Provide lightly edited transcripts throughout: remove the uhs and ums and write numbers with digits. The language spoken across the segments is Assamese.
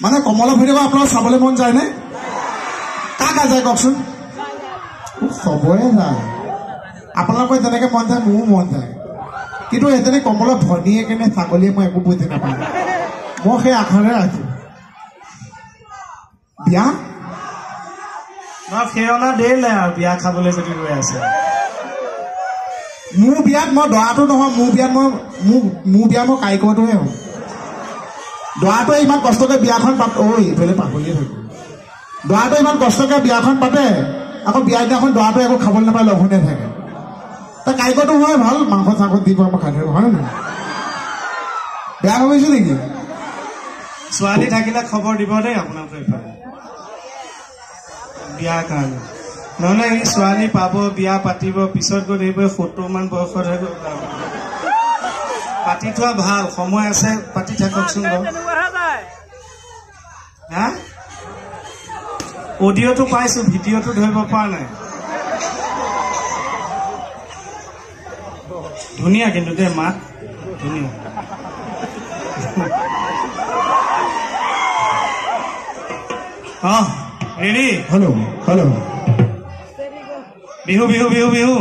মানে কমলা ভিডিঅ' আপোনাৰ চাবলৈ মন যায় নে কাক যায় কওকচোন চবৰে যায় আপোনালোকৰ যেনেকে মন যায় মোৰো মন যায় কিন্তু এজনী কমলা ভনীয়ে কেনে ছাগলীয়ে মই একো বুজি নাপাওঁ মই সেই আশাৰে আছো বিয়া ফেৰনা দেৰিলে আৰু বিয়া খাবলৈ যদি গৈ আছে মোৰ বিয়াত মই দৰাটো নহয় মোৰ বিয়াত মই কাৰিকৰটোহে হ'ম দৰাটোৱে ইমান কষ্টকে বিয়াখন পাতে এইফালে পাহৰিয়ে থাকো দৰাটোৱে ইমান কষ্টকে বিয়াখন পাতে আকৌ বিয়া দিনাখন দৰাটোৱে একো খাবলৈ নাপায় লঘোণে থাকে তাৰ কাৰিকৰটো হয় ভাল মাংস চাংস দিব মই খাই থাকো হয় নহয় বেয়া ভাবিছো নেকি ছোৱালী থাকিলে খবৰ দিব দেই আপোনালোকৰ এইফালে বিয়াৰ কাৰণে নহ'লে এই ছোৱালী পাব বিয়া পাতিব পিছত গৈ থাকিব 70 মান বয়সত হৈ গ'ল পাতি থোৱা ভাল সময় আছে পাতি থাককচোন হা অডিঅ'টো পাইছো ভিডিঅ'টো ধৰিব পৰা নাই ধুনীয়া কিন্তু দেই মাত ধুনীয়া ৰেডি হেল্ল' বিহু বিহু বিহু বিহু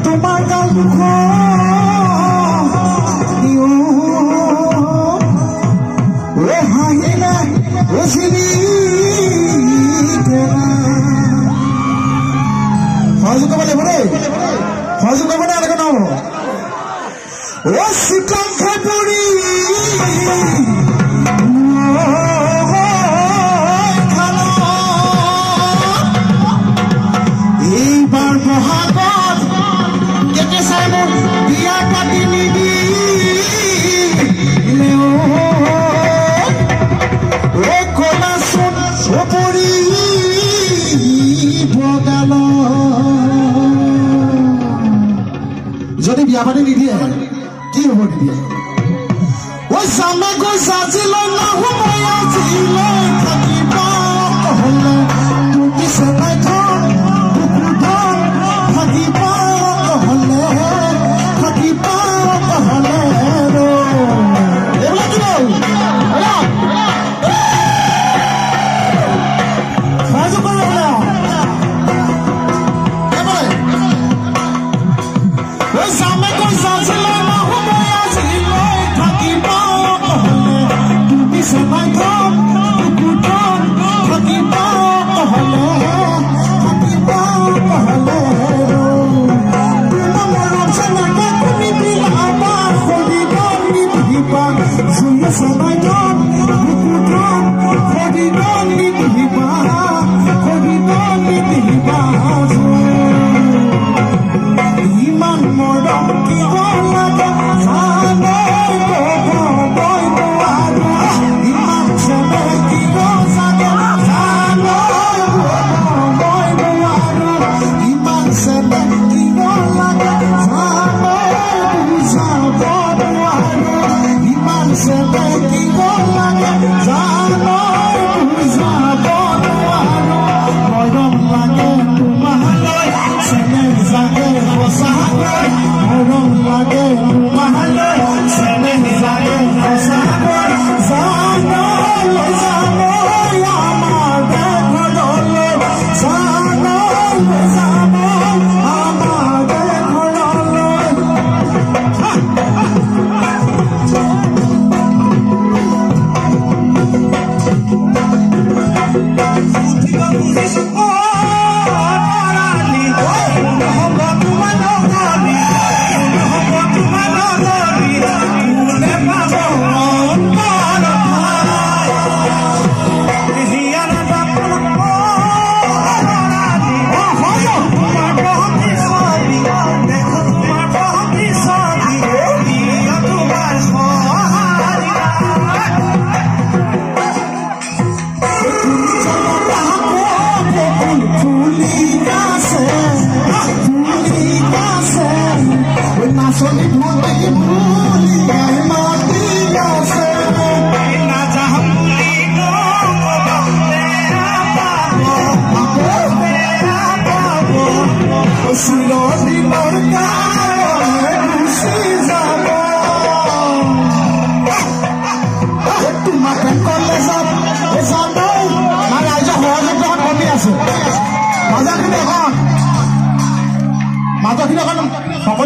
তোমাৰ গাল হাইলে সহযোগ কৰিব লাগিব দেই সহযোগ কৰিব নে এনেকে নহব ও শীতলাংখে পৰি এইবাৰ বহাগত কেকে চাই মোৰ বিয়া পাতি নিবি কলাচোন চপৰি বগাল যদি বিয়া পাতি নিদিয়ে কি হ'ব নিদিয়ে ঐ চামে গৈ সাজিলৈ নাহোমৈ আজিলৈ থাকিবা হলে তুমি চেনাই থম থাকিবা হলে এইবিলাক কি হ'ল সহযোগ কৰিব চামে গৈ সাজিলৈ নাহোমৈ আজিলৈ থাকিবা হলে তুমি চেনাই থম থাকিবা হলে ইমান মৰম কিয় লাগে ইমান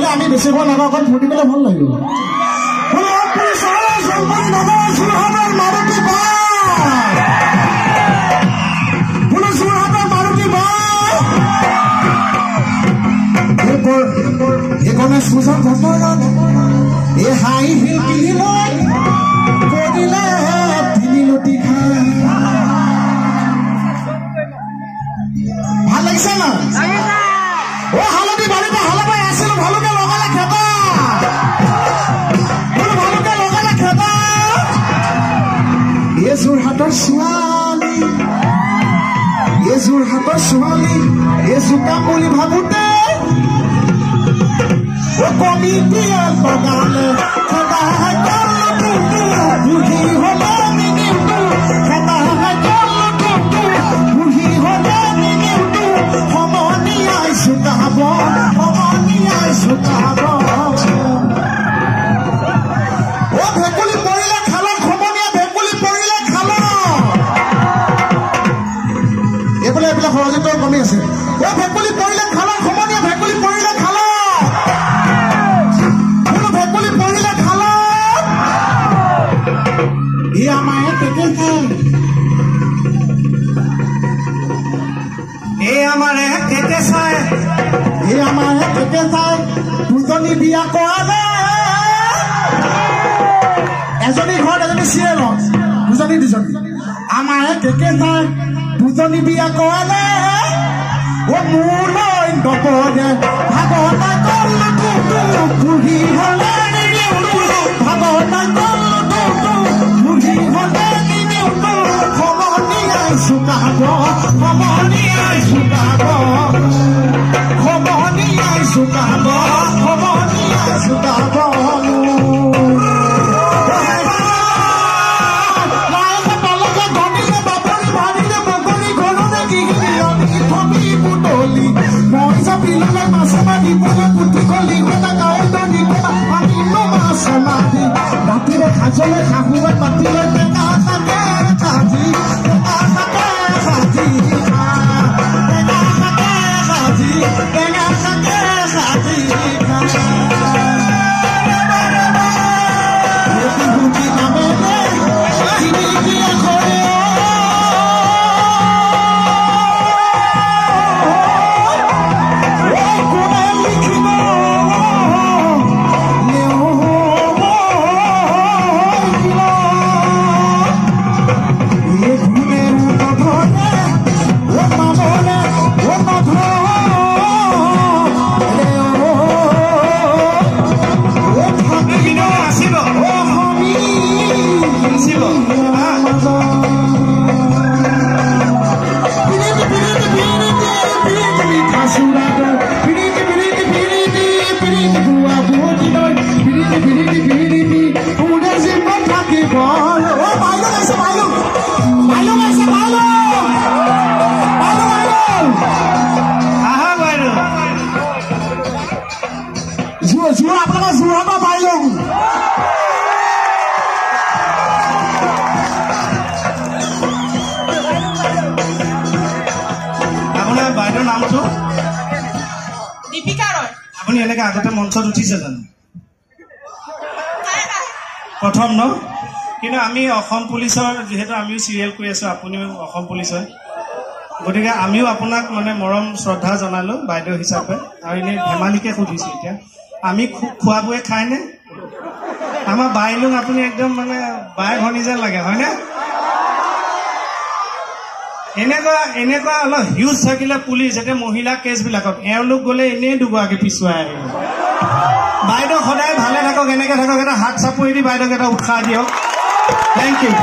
হ'লে আমি বেছি সময় নাপাওঁ, অকণ ফূৰ্তি কৰিলে ভাল লাগিব। এই হাই হিল পিন্ধি লৈ কৰিলে তিনি লুটি খাই ভাল লাগিছে না? অ হালধি বাৰীতে হালবাই আছিলো, ভালুকে লগালে খেতা, ভালুকে লগালে খেতা। এই যোৰহাটৰ ছোৱালী, এই যোৰহাটৰ ছোৱালী, এই জোতা বুলি ভাবোতে কমিটিয়ে লগালে খেতা বুঢ়ী হলে নিনিউটো, খেতা বুঢ়ী হলে নিনিউটো, সমনীয়াই চুকাব, সমনীয়াই চুকাব। অ ভেকুলী পৰিলে খালত, সমনীয়া ভেকুলী পৰিলে খালত। এইফালে এইবিলাক সৰজিতৰ কমি আছে। অ ভেকুলী পৰিলে খালত, সমনীয়া ভেকুলী পৰিলে খালত। দুজনী বিয়া কৰালে, এজনী ঘৰত এজনী চিৰিয়েলত, দুজনী আমাৰে কেকে চাই দুজনী বিয়া কৰালে। অ মোলৈ নপৰে ভাগৱতা কলো বুঢ়ী হলে ভাগৱতা কলো বুঢ়ী হলে সমনীয়াই চুকাব, সমনীয়াই চুকাব, সমনীয়াই চুকাব, সমনীয়াই চুকাব। ৰাতিৰে সাজলে শাহুৱে পাতিলে টেঙা থাকে সাজি, টেঙা থাকে সাজি, টেঙা থাকে সাজি, টেঙা থাকে সাজি। আপুনি এনেকে আগতে মঞ্চত উঠিছে জানো? প্ৰথম ন? কিন্তু আমি অসম পুলিচৰ, যিহেতু আমিও চিৰিয়েল কৰি আছো, আপুনিও অসম পুলিচৰ, গতিকে আমিও আপোনাক মানে মৰম শ্ৰদ্ধা জনালো বাইদেউ হিচাপে। আৰু এনেই ধেমালিকে সুধিছো, এতিয়া আমি খোৱা বোৱে খায়নে? আমাৰ বাইলুং আপুনি একদম মানে বাই ভনী যেন লাগে, হয়নে? এনেকুৱা অলপ হিউজ থাকিলে পুলিচ, এতিয়া মহিলা কেছবিলাকক এওঁলোক গলে এনেই দুগৰাকী পিছুৱাই আহিব। বাইদেউ সদায় ভালে থাকক, এনেকে থাকক, এটা হাত চাপৰি দি বাইদেউক এটা উৎসাহ দিয়ক। Thank U.